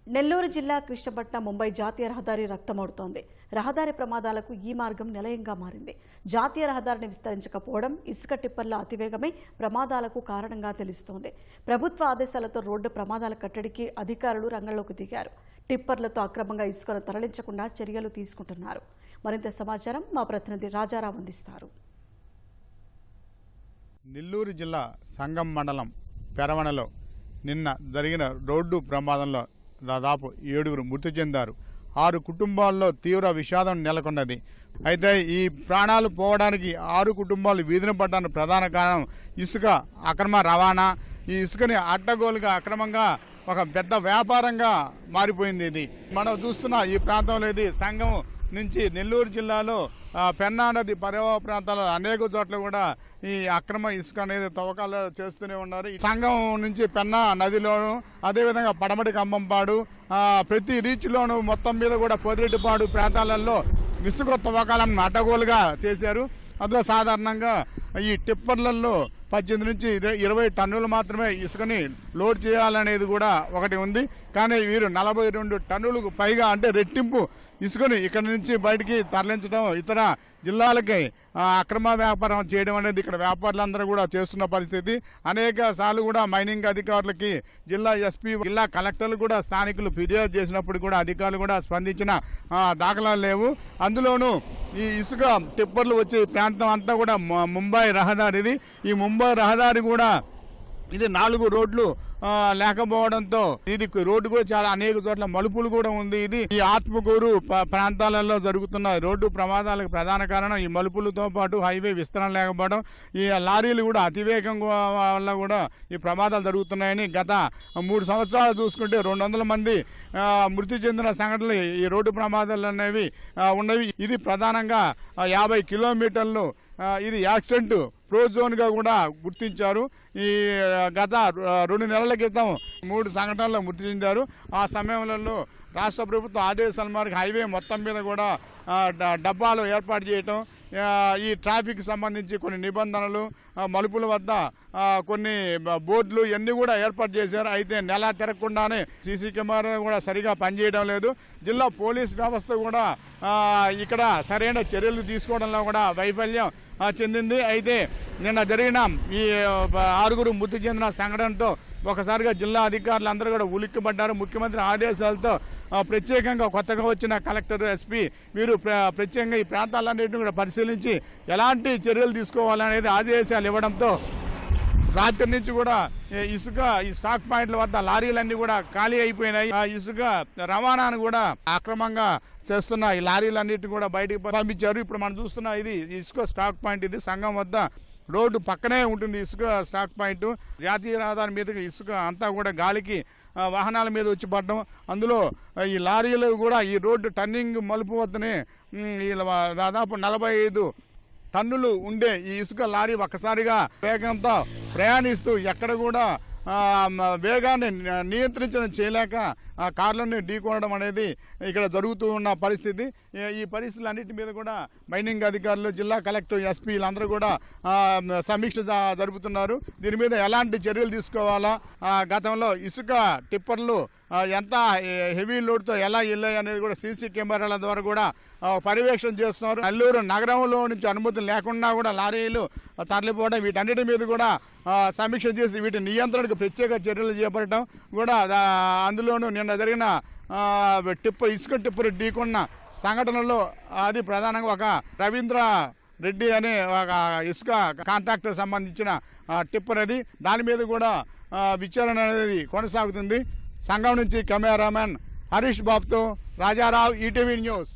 నెల్లూరు జిల్లా కృష్ణపట్నం ముంబై జాతీయ రహదారి రక్తమోడుతోంది. రహదారి ప్రమాదాలకు ఈ మార్గం నిలయంగా మారింది. జాతీయ రహదారిని విస్తరించకపోవడం, ఇసుక టిప్పర్ల అతివేగమే ప్రమాదాలకు కారణంగా తెలుస్తోంది. ప్రభుత్వ ఆదేశాలతో రోడ్డు ప్రమాదాల కట్టడికి అధికారులు రంగంలోకి దిగారు. టిప్పర్లతో అక్రమంగా ఇసుకను తరలించకుండా చర్యలు తీసుకుంటున్నారు. మరింత సమాచారం మా ప్రతినిధి రాజారావు అందిస్తారు. నెల్లూరు జిల్లా సంగం మండలం పెరవణలో నిన్న జరిగిన రోడ్డు ప్రమాదంలో దాదాపు 7 మృతి చెందారు. 6 కుటుంబాల్లో తీవ్ర విషాదం నెలకొన్నది. అయితే ఈ ప్రాణాలు పోవడానికి 6 కుటుంబాలు వీధిన పడ్డానికి ప్రధాన కారణం ఇసుక అక్రమ రవాణా. ఈ ఇసుకని అడ్డగోలుగా అక్రమంగా ఒక పెద్ద వ్యాపారంగా మారిపోయింది. ఇది మనం చూస్తున్న ఈ ప్రాంతంలో ఇది సంగం నుంచి నెల్లూరు జిల్లాలో పెన్నా నది పరివాహ ప్రాంతాల్లో అనేక చోట్ల కూడా ఈ అక్రమ ఇసుక అనేది తవ్వకాలు చేస్తూనే ఉన్నారు. సంగం నుంచి పెన్నా నదిలోను, అదేవిధంగా పడమటి కంబంపాడు, ప్రతి రీచ్లోను మొత్తం మీద కూడా పొదిరెడ్డిపాడు ప్రాంతాలలో ఇసుక తవ్వకాలను అడ్డగోలుగా చేశారు. అందులో సాధారణంగా ఈ టిప్పర్లలో 18 నుంచి 20 టన్నులు మాత్రమే ఇసుకని లోడ్ చేయాలనేది కూడా ఒకటి ఉంది. కానీ వీరు 42 టన్నులకు పైగా, అంటే రెట్టింపు ఇసుకని ఇక్కడి నుంచి బయటికి తరలించడం, ఇతర జిల్లాలకి అక్రమ వ్యాపారం చేయడం అనేది ఇక్కడ వ్యాపారులందరూ కూడా చేస్తున్న పరిస్థితి. అనేక సార్లు కూడా మైనింగ్ అధికారులకి జిల్లా ఎస్పీ, జిల్లా కలెక్టర్లు కూడా స్థానికులు ఫిర్యాదు చేసినప్పుడు కూడా అధికారులు కూడా స్పందించిన దాఖలాలు లేవు. అందులోనూ ఈ ఇసుక టిప్పర్లు వచ్చే ప్రాంతం అంతా కూడా ముంబై రహదారి. ఈ ముంబై రహదారి కూడా ఇది 4 రోడ్లు లేకపోవడంతో ఇది రోడ్డు కూడా చాలా అనేక చోట్ల మలుపులు కూడా ఉంది. ఇది ఈ ఆత్మకూరు ప్రాంతాలలో జరుగుతున్న రోడ్డు ప్రమాదాలకు ప్రధాన కారణం ఈ మలుపులతో పాటు హైవే విస్తరణ లేకపోవడం. ఈ లారీలు కూడా అతివేగం వల్ల కూడా ఈ ప్రమాదాలు జరుగుతున్నాయని గత 3 సంవత్సరాలు చూసుకుంటే 200 మంది మృతి చెందిన సంఘటనలు ఈ రోడ్డు ప్రమాదాలు అనేవి ఉన్నవి. ఇది ప్రధానంగా 50 కిలోమీటర్లు ఇది యాక్సిడెంట్ ప్రో జోన్ గా కూడా గుర్తించారు. ఈ గత 2 నెలల క్రితం 3 సంఘటనల్లో మృతి చెందారు. ఆ సమయంలో రాష్ట్ర ప్రభుత్వం ఆదేశాల మేరకు హైవే మొత్తం మీద కూడా డబ్బాలు ఏర్పాటు చేయటం, ఈ ట్రాఫిక్ సంబంధించి కొన్ని నిబంధనలు, మలుపుల వద్ద కొన్ని బోర్డులు ఇవన్నీ కూడా ఏర్పాటు చేశారు. అయితే నెల తిరగకుండానే సీసీ కెమెరా కూడా సరిగా పనిచేయడం లేదు. జిల్లా పోలీస్ వ్యవస్థ కూడా ఇక్కడ సరైన చర్యలు తీసుకోవడంలో కూడా వైఫల్యం చెందింది. అయితే నిన్న జరిగిన ఈ 6 మృతి చెందిన సంఘటనతో ఒకసారిగా జిల్లా అధికారులు అందరూ కూడా ఉలిక్కిపడ్డారు. ముఖ్యమంత్రి ఆదేశాలతో ప్రత్యేకంగా కొత్తగా వచ్చిన కలెక్టర్, ఎస్పీ వీరు ప్రత్యేకంగా ఈ ప్రాంతాలన్నింటినీ కూడా పరిశీలించి ఎలాంటి చర్యలు తీసుకోవాలనేది ఆదేశాలు ఇవ్వడంతో రాత్రి నుంచి కూడా ఇసుక ఈ స్టాక్ పాయింట్ల వద్ద లారీలన్నీ కూడా ఖాళీ అయిపోయినాయి. ఆ ఇసుక రవాణాను కూడా అక్రమంగా చేస్తున్న ఈ లారీలన్నింటినీ కూడా బయటకు పంపించారు. ఇప్పుడు మనం చూస్తున్న ఇది ఇసుక స్టాక్ పాయింట్. ఇది సంగం వద్ద రోడ్డు పక్కనే ఉంటుంది ఇసుక స్టాక్ పాయింట్. జాతీయ రహదారి మీద ఇసుక అంతా కూడా గాలికి వాహనాల మీద వచ్చి పడడం, అందులో ఈ లారీలు కూడా ఈ రోడ్డు టర్నింగ్ మలుపు వద్దనే దాదాపు 45 టన్నులు ఉండే ఈ ఇసుక లారీ ఒక్కసారిగా వేగంతో ప్రయాణిస్తూ ఎక్కడ కూడా వేగాన్ని నియంత్రించడం చేయలేక కార్లని ఢీకొనడం అనేది ఇక్కడ జరుగుతూ ఉన్న పరిస్థితి. ఈ పరిస్థితులన్నిటి మీద కూడా మైనింగ్ అధికారులు, జిల్లా కలెక్టర్, ఎస్పీ వీళ్ళందరూ కూడా సమీక్ష జరుపుతున్నారు. దీని మీద ఎలాంటి చర్యలు తీసుకోవాలా, గతంలో ఇసుక టిప్పర్లు ఎంత హెవీ లోడ్తో ఎలా వెళ్ళాయి అనేది కూడా సీసీ కెమెరాల ద్వారా కూడా పర్యవేక్షణ చేస్తున్నారు. నెల్లూరు నగరంలో నుంచి అనుమతులు లేకుండా కూడా లారీలు తరలిపోవడం, వీటన్నిటి మీద కూడా సమీక్ష చేసి వీటి నియంత్రణకు ప్రత్యేక చర్యలు చేపట్టడం కూడా. అందులోనూ నిన్న జరిగిన ఇసుక టిప్పర్ ఢీకొన్న సంఘటనలో అది ప్రధానంగా ఒక రవీంద్ర రెడ్డి అనే ఒక ఇసుక కాంట్రాక్టర్ సంబంధించిన టిప్పర్ అది. దాని మీద కూడా విచారణ అనేది కొనసాగుతుంది. సంఘం నుంచి కెమెరామెన్ హరీష్ బాబుతో రాజారావు, ఈటీవీ న్యూస్.